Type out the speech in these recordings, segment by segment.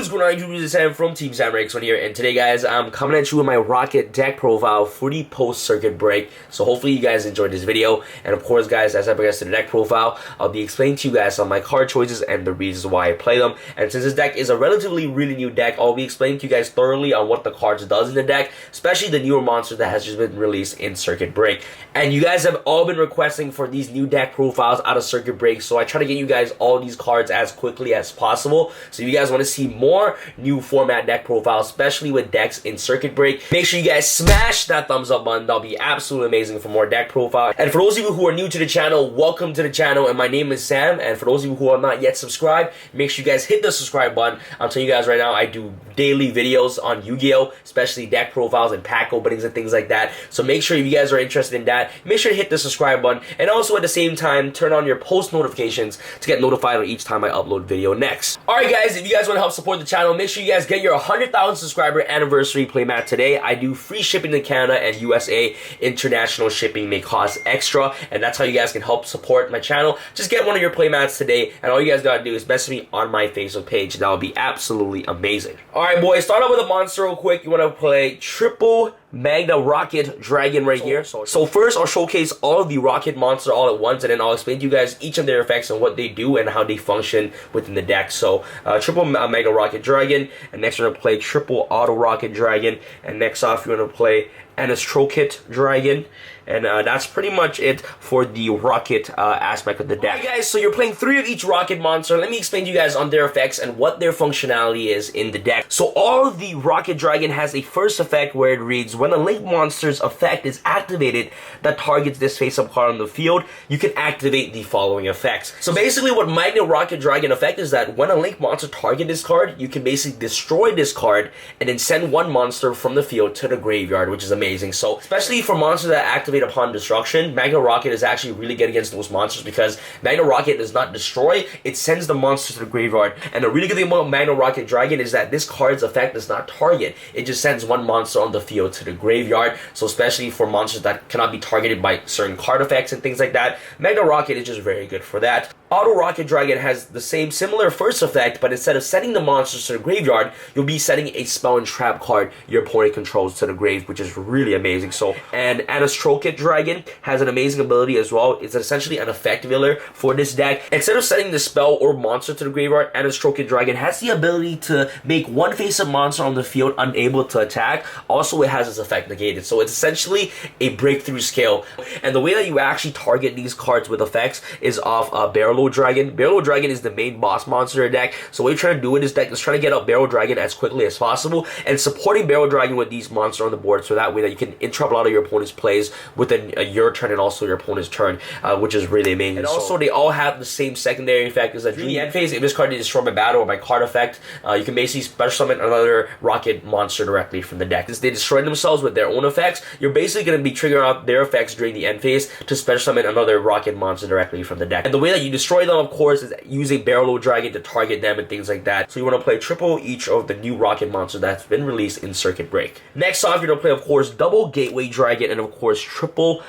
What's going on, YouTube? This is Sam from TeamSamuraiX1 here, and today, guys, I'm coming at you with my Rokket deck profile for the post-circuit break. So hopefully you guys enjoyed this video, and of course, guys, as I progress to the deck profile, I'll be explaining to you guys some of my card choices and the reasons why I play them. And since this deck is a relatively really new deck, I'll be explaining to you guys thoroughly on what the cards does in the deck, especially the newer monster that has just been released in Circuit Break. And you guys have all been requesting for these new deck profiles out of Circuit Break, so I try to get you guys all these cards as quickly as possible. So if you guys want to see more new format deck profiles, especially with decks in Circuit Break, make sure you guys smash that thumbs up button. That'll be absolutely amazing for more deck profile. And for those of you who are new to the channel, welcome to the channel, and my name is Sam. And for those of you who are not yet subscribed, make sure you guys hit the subscribe button. I'm telling you guys right now, I do daily videos on Yu-Gi-Oh, especially deck profiles and pack openings and things like that. So make sure if you guys are interested in that, make sure to hit the subscribe button, and also at the same time turn on your post notifications to get notified on each time I upload video next. Alright guys, if you guys want to help support the channel, make sure you guys get your 100,000 subscriber anniversary playmat today. I do free shipping to Canada and USA. International shipping may cost extra, and that's how you guys can help support my channel. Just get one of your playmats today, and all you guys gotta do is message me on my Facebook page. That would be absolutely amazing. Alright boys, start out with a monster real quick. You want to play triple Magna Rokket Dragon right here. So first I'll showcase all of the Rokket monster all at once, and then I'll explain to you guys each of their effects and what they do and how they function within the deck. So triple Mega Rokket Dragon, and next we're going to play triple Auto Rokket Dragon, and next off you're going to play Rokket Dragon. And that's pretty much it for the Rokket aspect of the deck. Alright guys, so you're playing 3 of each Rokket monster. Let me explain to you guys on their effects and what their functionality is in the deck. So all of the Rokket Dragon has a first effect where it reads, when a Link monster's effect is activated that targets this face-up card on the field, you can activate the following effects. So basically what Magna Rokket Dragon effect is that when a Link monster targets this card, you can basically destroy this card and then send one monster from the field to the graveyard, which is amazing. So especially for monsters that activate upon destruction, Magna Rokket is actually really good against those monsters, because Magna Rokket does not destroy, it sends the monsters to the graveyard. And the really good thing about Magna Rokket Dragon is that this card's effect does not target, it just sends one monster on the field to the graveyard. So especially for monsters that cannot be targeted by certain card effects and things like that, Magna Rokket is just very good for that. Auto Rokket Dragon has the similar first effect, but instead of sending the monsters to the graveyard, you'll be sending a spell and trap card your opponent controls to the grave, which is really amazing. So, and Rokket Dragon has an amazing ability as well. It's essentially an effect veiler for this deck. Instead of sending the spell or monster to the graveyard, Rokket Dragon has the ability to make one face-up monster on the field unable to attack. Also, it has its effect negated. So it's essentially a breakthrough scale. And the way that you actually target these cards with effects is off Barreload Dragon. Barreload Dragon is the main boss monster in the deck. So what you're trying to do in this deck is trying to get up Barreload Dragon as quickly as possible and supporting Barreload Dragon with these monsters on the board, so that way that you can interrupt a lot of your opponent's plays within your turn and also your opponent's turn, which is really amazing. And also they all have the same secondary effect, is that during the end phase, if this card is destroyed by battle or by card effect, you can basically special summon another Rokket monster directly from the deck. Since they destroy themselves with their own effects, you're basically going to be triggering out their effects during the end phase to special summon another Rokket monster directly from the deck. And the way that you destroy them, of course, is using Barreload Dragon to target them and things like that. So you want to play triple each of the new Rokket monsters that's been released in Circuit Break. Next off, you're going to play, of course, double Gateway Dragon and, of course, triple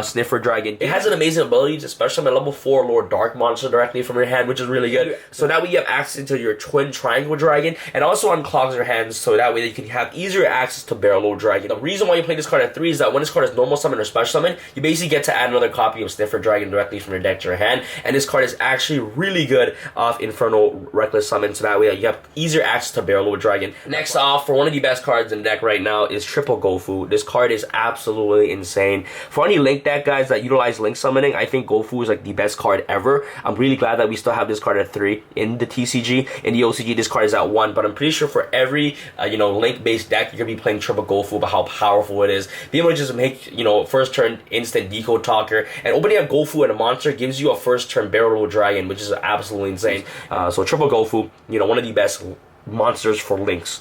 Sniffer Dragon. It has an amazing ability to special summon level 4 Lord Dark monster directly from your hand, which is really good. So that way you have access to your twin Triangle Dragon, and also unclogs your hands, so that way you can have easier access to Barreload Dragon. The reason why you play this card at 3 is that when this card is normal summon or special summon, you basically get to add another copy of Sniffer Dragon directly from your deck to your hand, and this card is actually really good off Infernal Reckless Summon, so that way you have easier access to Barreload Dragon. Next off, for one of the best cards in the deck right now is triple Gofu. This card is absolutely insane. For any Link deck, guys, that utilize Link summoning, I think Gofu is like the best card ever. I'm really glad that we still have this card at 3 in the TCG. In the OCG, this card is at 1, but I'm pretty sure for every Link-based deck, you're gonna be playing triple Gofu, about how powerful it is. Being able to just make first turn instant Decode Talker, and opening up Gofu and a monster gives you a first turn Barreload Dragon, which is absolutely insane. So triple Gofu, one of the best monsters for Links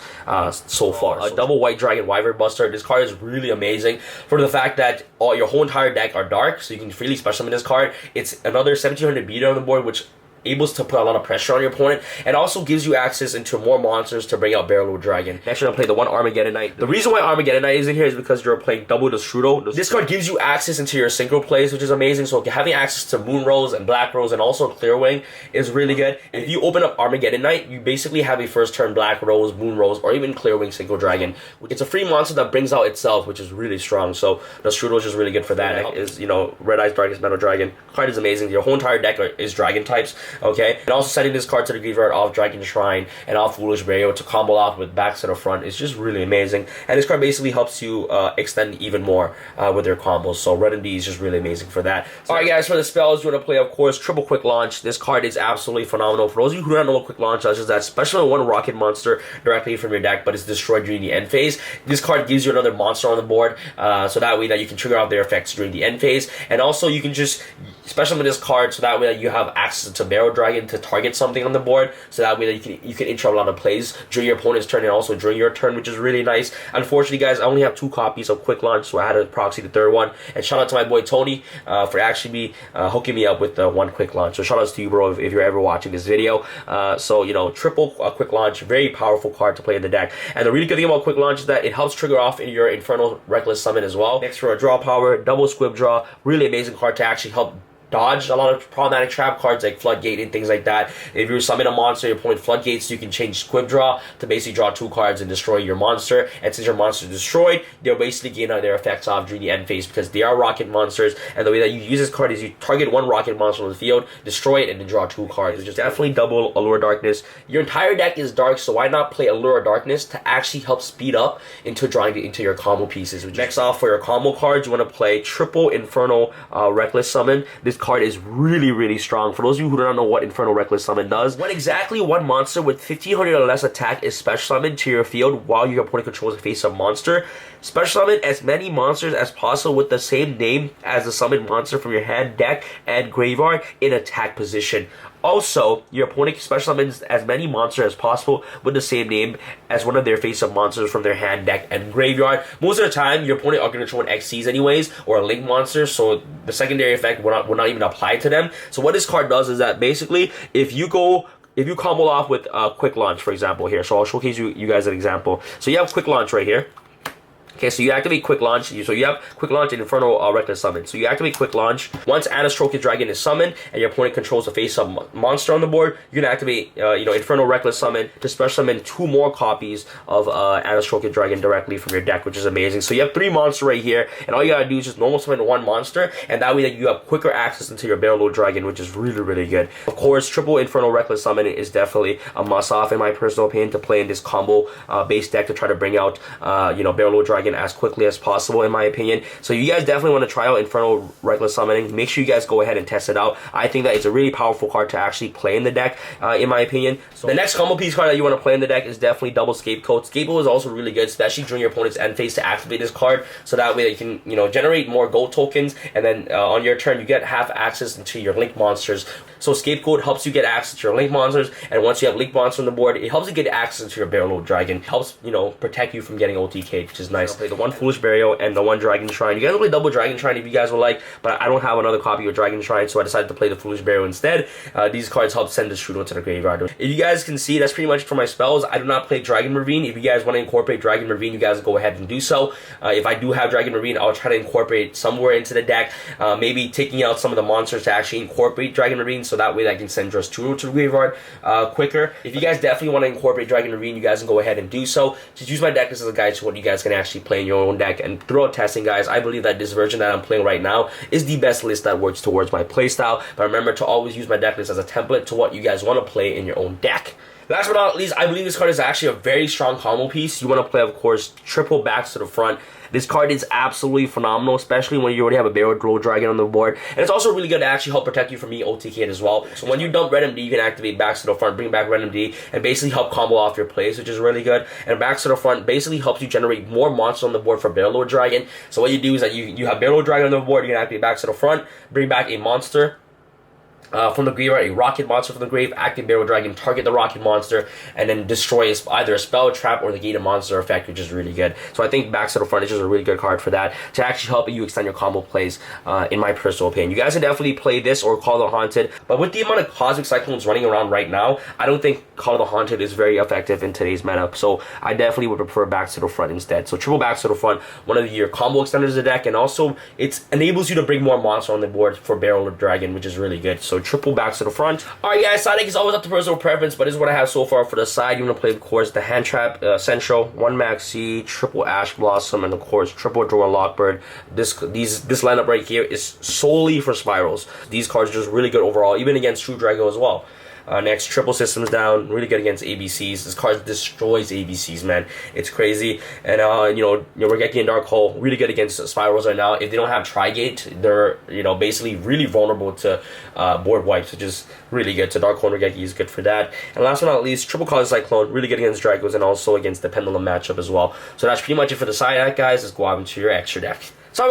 so far. A double White Dragon Wyvern Buster. This card is really amazing for the fact that your whole entire deck are dark, so you can freely special summon this card. It's another 1700 beater on the board, which able to put a lot of pressure on your opponent, and also gives you access into more monsters to bring out Barreload Dragon. Next, you're gonna play the one Armageddon Knight. The reason why Armageddon Knight is in here is because you're playing double Destrudo. This card gives you access into your synchro plays, which is amazing. So having access to Moon Rose and Black Rose and also Clear Wing is really good. If you open up Armageddon Knight, you basically have a first turn Black Rose, Moon Rose, or even Clear Wing Synchro Dragon. It's a free monster that brings out itself, which is really strong. So Destrudo is just really good for that. Deck is, you know, Red Eyes Darkest Metal Dragon. Card is amazing. Your whole entire deck is dragon types. Okay, and also sending this card to the graveyard off Dragon Shrine and off Foolish Barrier to combo off with back to the front is just really amazing. And this card basically helps you extend even more with your combos. So Red and D is just really amazing for that. So, alright guys, for the spells you want to play, of course, triple quick launch. This card is absolutely phenomenal. For those of you who don't know what quick launch does, is that special one rocket monster directly from your deck, but it's destroyed during the end phase. This card gives you another monster on the board, so that way that you can trigger out their effects during the end phase. And also you can just special summon this card so that way that you have access to Barrel Dragon to target something on the board, so that way that you can interrupt a lot of plays during your opponent's turn and also during your turn, which is really nice. Unfortunately guys, I only have 2 copies of quick launch, so I had to proxy the 3rd one. And shout out to my boy Tony for actually hooking me up with the 1 quick launch. So shout outs to you, bro, if you're ever watching this video. So you know, triple quick launch, very powerful card to play in the deck. And the really good thing about quick launch is that it helps trigger off in your Infernal Reckless Summon as well. Next, for a draw power, double Squib Draw, really amazing card to actually help dodge a lot of problematic trap cards like Floodgate and things like that. If you summon a monster, your opponent Floodgates, you can change Squib Draw to basically draw 2 cards and destroy your monster. And since your monster is destroyed, they'll basically gain their effects off during the end phase because they are rocket monsters. And the way that you use this card is you target 1 rocket monster on the field, destroy it, and then draw 2 cards. It's just definitely double Allure Darkness. Your entire deck is dark, so why not play Allure Darkness to actually help speed up into drawing into your combo pieces. Next off, for your combo cards, you want to play triple Infernal Reckless Summon. This card is really strong. For those of you who don't know what Infernal Reckless Summon does, when exactly one monster with 1500 or less attack is special summoned to your field while your opponent controls a face-up monster, special summon as many monsters as possible with the same name as the summoned monster from your hand, deck, and graveyard in attack position. Also, your opponent special summons as many monsters as possible with the same name as one of their face-up monsters from their hand, deck, and graveyard. Most of the time, your opponent are going to throw an XCs anyways, or a Link monster, so the secondary effect will not even apply to them. So what this card does is that basically, if you combo off with Quick Launch, for example, here, so I'll showcase you guys an example. So you have Quick Launch right here. Okay, so you activate Quick Launch. So you have Quick Launch and Infernal Reckless Summon. So you activate Quick Launch. Once Rokket Dragon is summoned and your opponent controls a face-up monster on the board, you can activate Infernal Reckless Summon to special summon 2 more copies of Rokket Dragon directly from your deck, which is amazing. So you have 3 monsters right here, and all you gotta do is just normal summon 1 monster, and that way that you have quicker access into your Barreload Dragon, which is really good. Of course, triple Infernal Reckless Summon is definitely a must-off in my personal opinion to play in this combo based deck to try to bring out Barreload Dragon as quickly as possible, in my opinion. So you guys definitely want to try out Infernal Reckless Summoning. Make sure you guys go ahead and test it out. I think that it's a really powerful card to actually play in the deck, in my opinion. So the next combo piece card that you want to play in the deck is definitely double Scapegoat. Scapegoat is also really good, especially during your opponent's end phase, to activate this card, so that way that you can generate more gold tokens, and then on your turn you get half access into your Link monsters. So Scapegoat helps you get access to your Link monsters, and once you have Link monsters on the board, it helps you get access to your Barreload Dragon. It helps protect you from getting OTK, which is nice. Play the 1 Foolish Burial and the 1 Dragon Shrine. You guys will play double Dragon Shrine if you guys would like, but I don't have another copy of Dragon Shrine, so I decided to play the Foolish Burial instead. These cards help send the Strudel to the graveyard. If you guys can see, that's pretty much for my spells. I do not play Dragon Ravine. If you guys want to incorporate Dragon Ravine, you guys go ahead and do so. If I do have Dragon Ravine, I'll try to incorporate somewhere into the deck, maybe taking out some of the monsters to actually incorporate Dragon Ravine, so that way I can send just Strudel to the graveyard quicker. If you guys definitely want to incorporate Dragon Ravine, you guys can go ahead and do so. Just use my deck list as a guide to what you guys can actually play in your own deck. And throughout testing, guys, I believe that this version that I'm playing right now is the best list that works towards my playstyle. But remember to always use my deck list as a template to what you guys want to play in your own deck. Last but not least, I believe this card is actually a very strong combo piece. You want to play, of course, triple backs to the front. This card is absolutely phenomenal, especially when you already have a Barreload Dragon on the board. And it's also really good to actually help protect you from being OTK'd as well. So when you dump Red MD, you can activate backs to the front, bring back Red MD, and basically help combo off your plays, which is really good. And backs to the front basically helps you generate more monsters on the board for Barreload Dragon. So what you do is that you have Barreload Dragon on the board, you can activate backs to the front, bring back a monster, from the graveyard, a Rokket monster from the grave, active Barrel Dragon, target the Rokket monster, and then destroy either a spell, trap, or the gated monster effect, which is really good. So I think Backs to the Front is just a really good card for that, to actually help you extend your combo plays, in my personal opinion. You guys can definitely play this or Call of the Haunted, but with the amount of Cosmic Cyclones running around right now, I don't think Call of the Haunted is very effective in today's meta, so I definitely would prefer Backs to the Front instead. So triple Backs to the Front, one of your combo extenders of the deck, and also it enables you to bring more monster on the board for Barreload Dragon, which is really good. So triple Backs to the Front. Alright guys, side deck is always up to personal preference, but this is what I have so far for the side. You want to play, of course, the Hand Trap Central, 1 Maxi, triple Ash Blossom, and of course triple Draw Lockbird. This lineup right here is solely for spirals. These cards are just really good overall, even against True Drago as well. Next, triple systems down, really good against ABCs. This card destroys ABCs, man. It's crazy. And Rokket and Dark Hole, really good against spirals right now. If they don't have Trigate, they're basically really vulnerable to board wipes, which is really good. So Dark Hole and Rokket is good for that. And last but not least, triple Cosmic Cyclone, really good against Dragos and also against the Pendulum matchup as well. So that's pretty much it for the side deck, guys. Let's go out into your extra deck. Start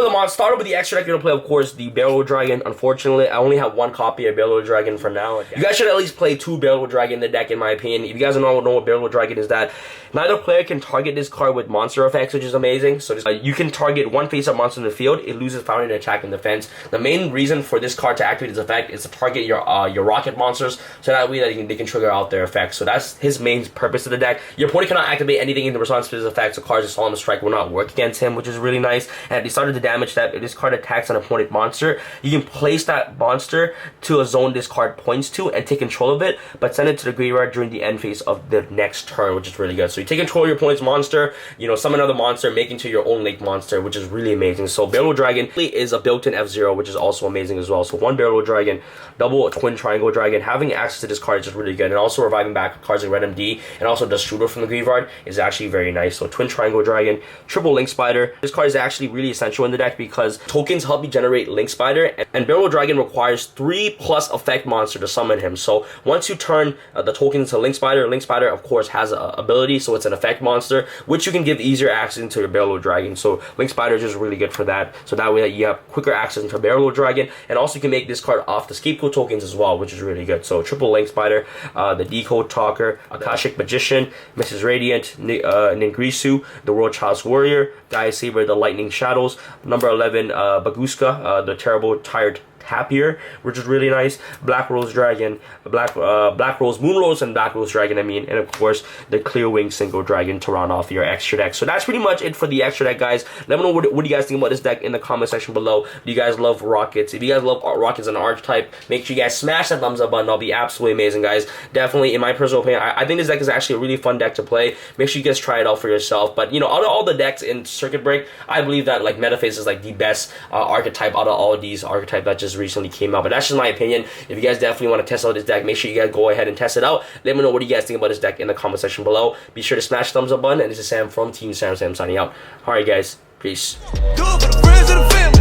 with the extra deck. You're gonna play, of course, the Barreload Dragon. Unfortunately, I only have 1 copy of Barreload Dragon for now. You guys should at least play 2 Barreload Dragon in the deck, in my opinion. If you guys don't know what Barreload Dragon is, that neither player can target this card with monster effects, which is amazing. So you can target 1 face-up monster in the field. It loses founding attack and defense. The main reason for this card to activate its effect is to target your Rokket monsters, so that way that they can trigger out their effects. So that's his main purpose of the deck. Your opponent cannot activate anything in the response to his effects. So cards of Solemn Strike will not work against him, which is really nice. And if they started to damage that, this card attacks an opponent monster, you can place that monster to a zone this card points to and take control of it, but send it to the graveyard during the end phase of the next turn, which is really good. So you take control of your opponent's monster, summon another monster, make into your own lake monster, which is really amazing. So Barreload Dragon is a built-in F-Zero, which is also amazing as well. So 1 Barreload Dragon, double Twin Triangle Dragon, having access to this card is just really good, and also reviving back cards like Red MD and also Destruder from the graveyard is actually very nice. So Twin Triangle Dragon, triple Link Spider. This card is actually really essential in the deck because tokens help you generate Link Spider, and Barreload Dragon requires 3+ effect monster to summon him. So once you turn the token into Link Spider of course has an ability, so it's an effect monster, which you can give easier access into your Barreload Dragon. So Link Spider is just really good for that. So that way that you have quicker access into Barreload Dragon, and also you can make this card off the Scapegoat tokens as well, which is really good. So triple Link Spider, the Decode Talker, Akashic Magician, Mrs. Radiant, Ningrisu, the World Child's Warrior, Gaia Saber, the Lightning Shadows, number 11, Baguska, the Terrible Tired Happier, which is really nice, Black Rose Dragon, Black Rose Moon Rose, and Black Rose Dragon, and of course the Clear Wing Single Dragon to round off your extra deck. So that's pretty much it for the extra deck, guys. Let me know what do you guys think about this deck in the comment section below. Do you guys love Rockets? If you guys love Rockets as an archetype, make sure you guys smash that thumbs up button. That'll be absolutely amazing, guys. Definitely, in my personal opinion, I think this deck is actually a really fun deck to play. Make sure you guys try it out for yourself. But out of all the decks in Circuit Break, I believe that Metaphase is the best archetype out of all of these archetypes that just recently came out. But that's just my opinion. If you guys definitely want to test out this deck, make sure you guys go ahead and test it out. Let me know what you guys think about this deck in the comment section below. Be sure to smash the thumbs up button. And this is Sam from Team Sam signing out. Alright guys, peace. Do it for the friends and the family.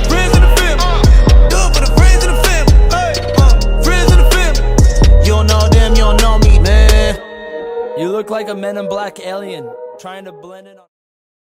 Friends and the family. Do it for the friends and the family. Friends and the family. You don't know them, you don't know me, man. You look like a Men in Black alien trying to blend in on